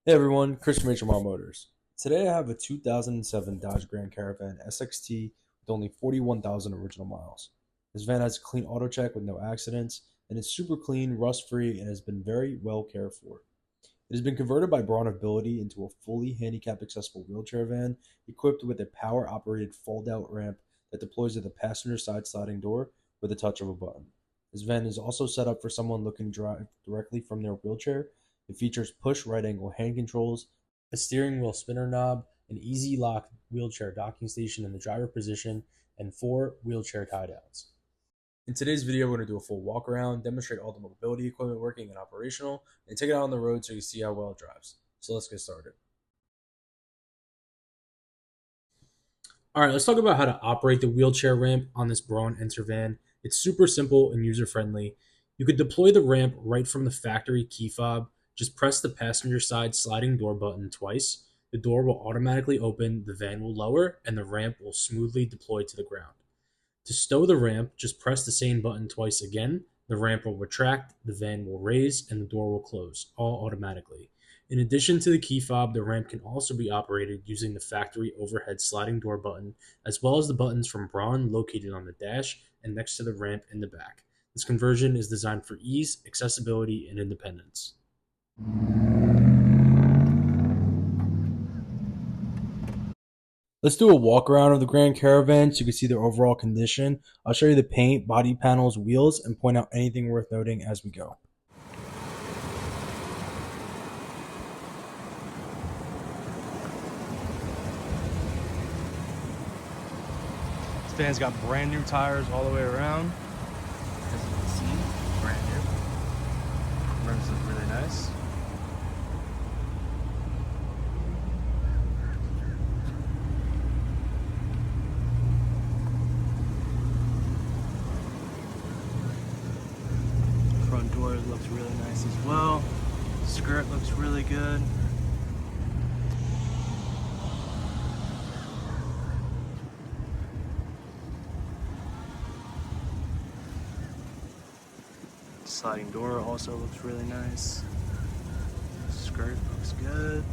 Hey everyone, Chris from HMR Motors. Today I have a 2007 Dodge Grand Caravan SXT with only 41,000 original miles. This van has a clean auto check with no accidents, and it's super clean, rust-free, and has been very well cared for. It has been converted by Braun-Ability into a fully handicap accessible wheelchair van equipped with a power-operated fold-out ramp that deploys at the passenger side sliding door with a touch of a button. This van is also set up for someone looking to drive directly from their wheelchair. It features push right angle hand controls, a steering wheel spinner knob, an easy lock wheelchair docking station in the driver position, and 4 wheelchair tie downs. In today's video, we're going to do a full walk around, demonstrate all the mobility equipment working and operational, and take it out on the road so you can see how well it drives. So let's get started. All right, let's talk about how to operate the wheelchair ramp on this Braun Entervan. It's super simple and user-friendly. You could deploy the ramp right from the factory key fob. Just press the passenger side sliding door button twice. The door will automatically open, the van will lower, and the ramp will smoothly deploy to the ground. To stow the ramp, just press the same button twice again. The ramp will retract, the van will raise, and the door will close, all automatically. In addition to the key fob, the ramp can also be operated using the factory overhead sliding door button, as well as the buttons from Braun located on the dash and next to the ramp in the back. This conversion is designed for ease, accessibility, and independence. Let's do a walk around of the Grand Caravan so you can see their overall condition. I'll show you the paint, body panels, wheels, and point out anything worth noting as we go. This van's got brand new tires all the way around. As you can see, brand new. Rims look really nice. Front door looks really nice as well. Skirt looks really good. Sliding door also looks really nice. Skirt looks good.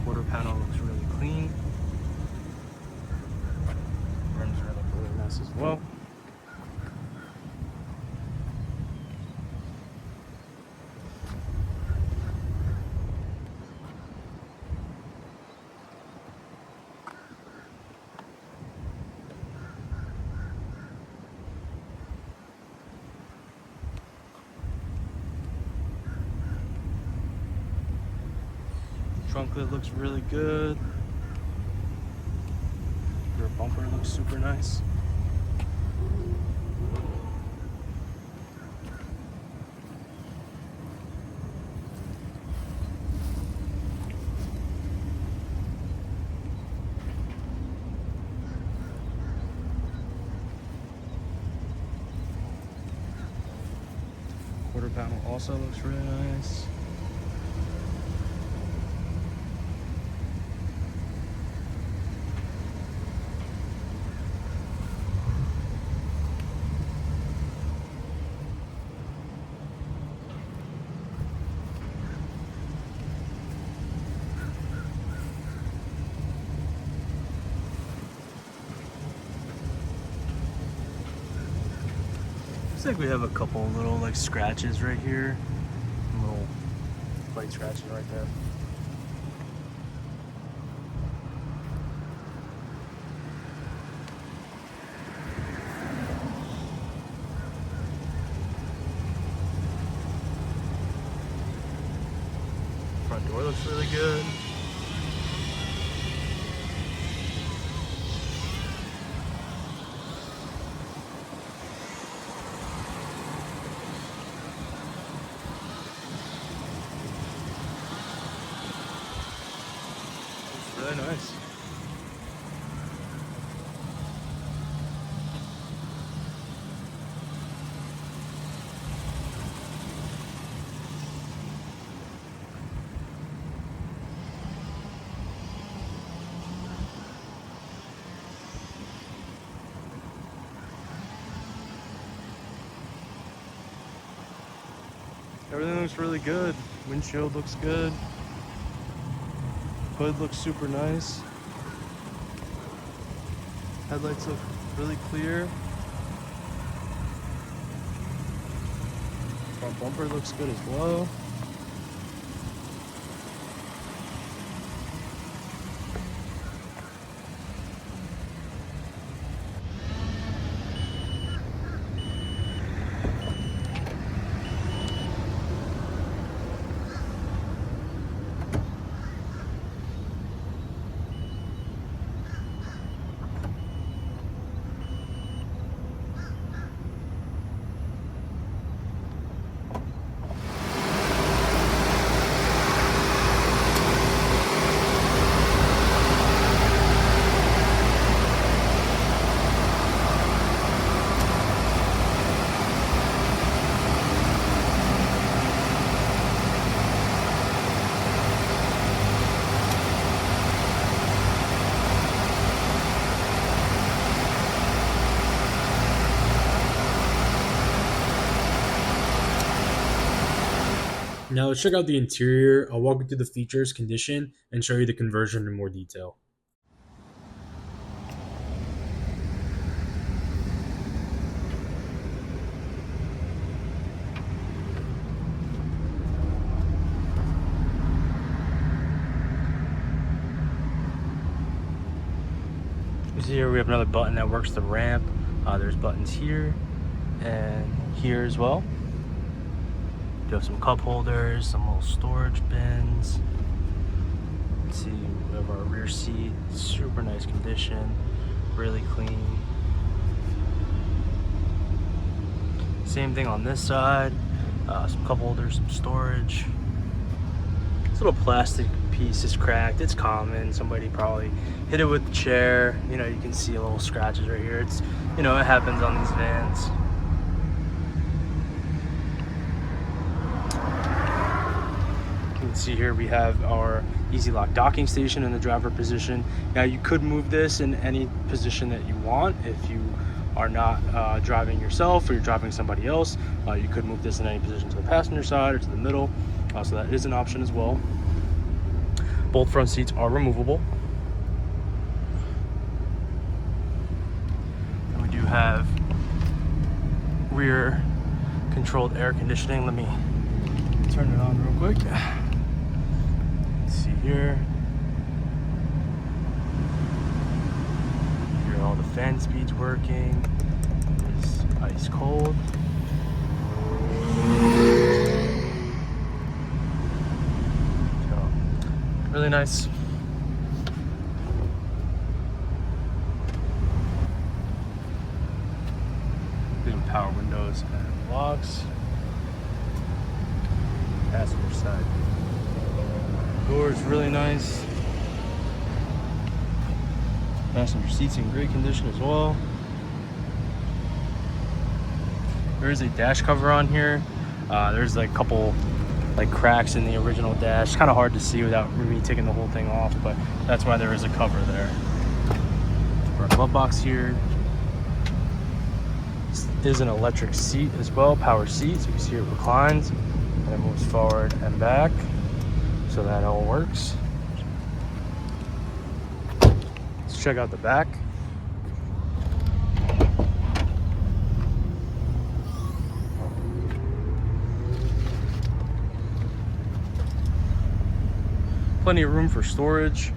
Quarter panel looks really clean. Rims are looking really nice as well. Trunk lid looks really good. Rear bumper looks super nice. Quarter panel also looks really nice. Looks like we have a couple little like scratches right here. Little light scratches right there. Front door looks really good. Really nice. Everything looks really good. Windshield looks good. Hood looks super nice. Headlights look really clear. Front bumper looks good as well. Now let's check out the interior. I'll walk you through the features, condition, and show you the conversion in more detail. Here we have another button that works the ramp. There's buttons here and here as well. You have some cup holders, some little storage bins. Let's see, we have our rear seat, super nice condition, really clean. Same thing on this side, some cup holders, some storage. This little plastic piece is cracked. It's common. Somebody probably hit it with the chair. You know, you can see a little scratches right here. It's, you know, it happens on these vans. You can see here we have our easy lock docking station in the driver position. Now you could move this in any position that you want. If you are not driving yourself or you're driving somebody else, you could move this in any position to the passenger side or to the middle. So that is an option as well. Both front seats are removable. And we do have rear controlled air conditioning. Let me turn it on real quick. Let's see here. Here are all the fan speeds working. It's ice cold. Really nice. These are power windows and locks. Passenger side doors really nice. Passenger seats in great condition as well. There is a dash cover on here. There's like a couple like cracks in the original dash. Kind of hard to see without me taking the whole thing off, but that's why there is a cover there. Our glove box here. This is an electric seat as well, power seat. So you can see it reclines and it moves forward and back. So that all works. Let's check out the back. Plenty of room for storage.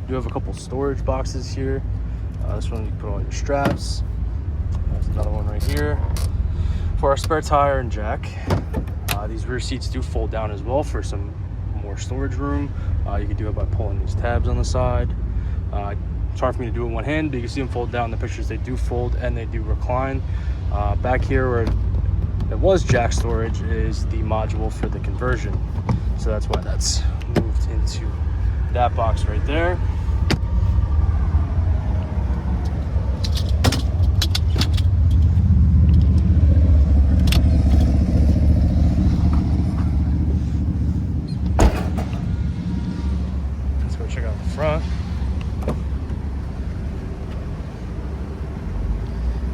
You have a couple storage boxes here. This one you can put all your straps. There's another one right here for our spare tire and jack. These rear seats do fold down as well for some more storage room. You can do it by pulling these tabs on the side. It's hard for me to do it in one hand, but you can see them fold down in the pictures. They do fold and they do recline. Back here where it was jack storage is the module for the conversion. So that's why that's moved into that box right there. Let's go check out the front.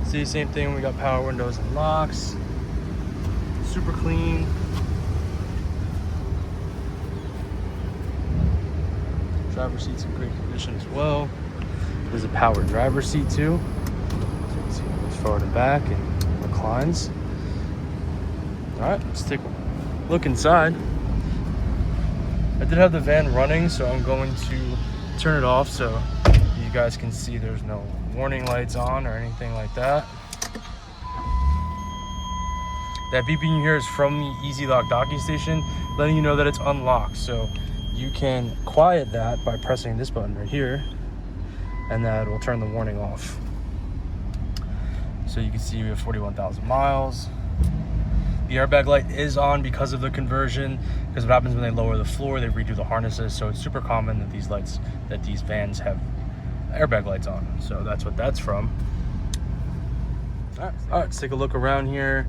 See, same thing, we got power windows and locks. Super clean. Driver's seat's in great condition as well. There's a power driver's seat too. So you can see it goes forward and back and reclines. Alright, let's take a look inside. I did have the van running, so I'm going to turn it off so you guys can see there's no warning lights on or anything like that. That beeping you hear is from the Easy Lock docking station, letting you know that it's unlocked. So you can quiet that by pressing this button right here, and that will turn the warning off. So you can see we have 41,000 miles. The airbag light is on because of the conversion, because what happens when they lower the floor, they redo the harnesses. So it's super common that these vans have airbag lights on. So that's what that's from. All right, let's take a look around here.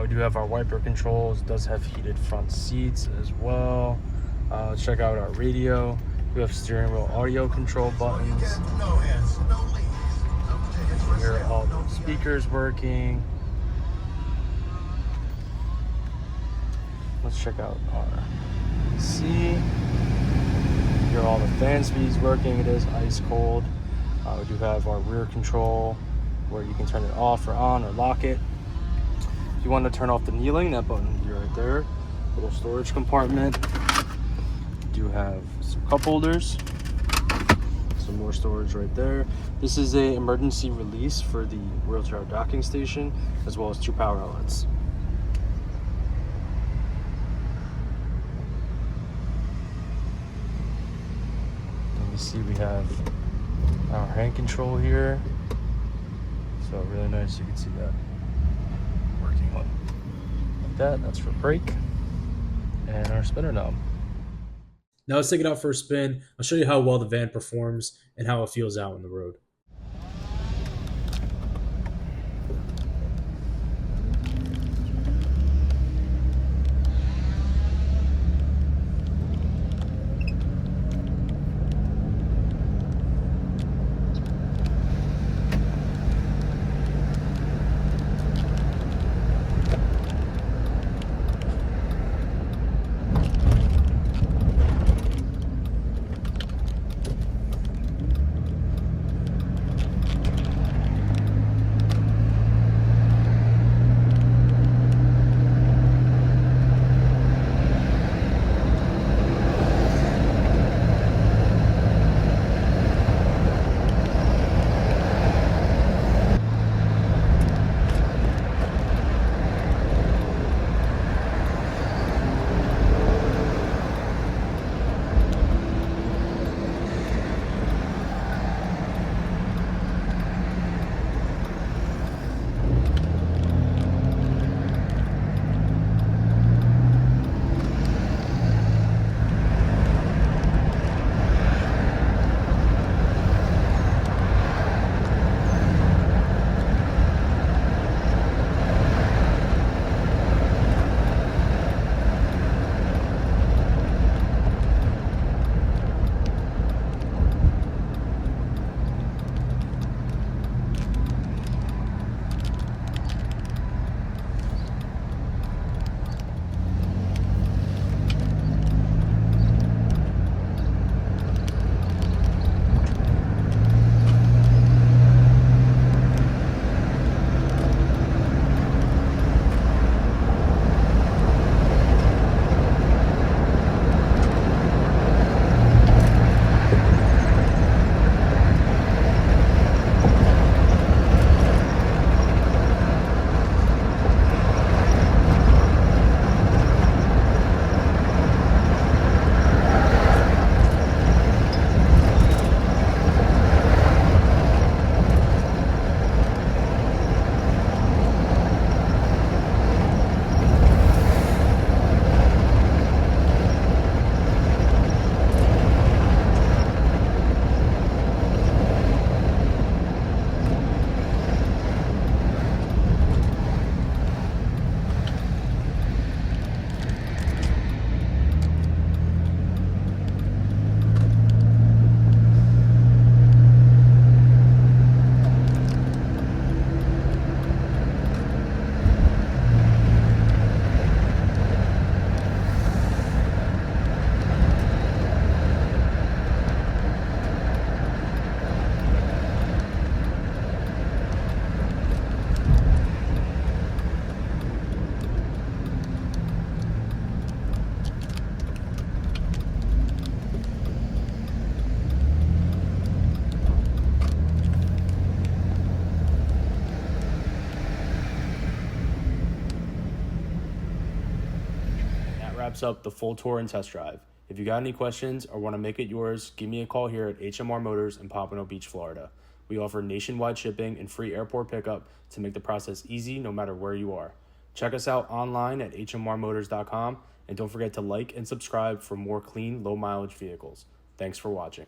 We do have our wiper controls. It does have heated front seats as well. Let's check out our radio. We have steering wheel audio control buttons. Here are all the speakers working. Let's check out our AC. Here are all the fan speeds working. It is ice cold. We do have our rear control where you can turn it off or on or lock it. If you want to turn off the kneeling, that button will be right there. Little storage compartment. We do have some cup holders. Some more storage right there. This is a emergency release for the wheelchair docking station, as well as 2 power outlets. You see we have our hand control here, so really nice. You can see that working like that. That's for brake, and our spinner knob. Now let's take it out for a spin. I'll show you how well the van performs and how it feels out on the road. up the full tour and test drive. If you got any questions or want to make it yours, give me a call here at HMR Motors in Pompano Beach, Florida. We offer nationwide shipping and free airport pickup to make the process easy no matter where you are. Check us out online at hmrmotors.com, and don't forget to like and subscribe for more clean, low mileage vehicles. Thanks for watching.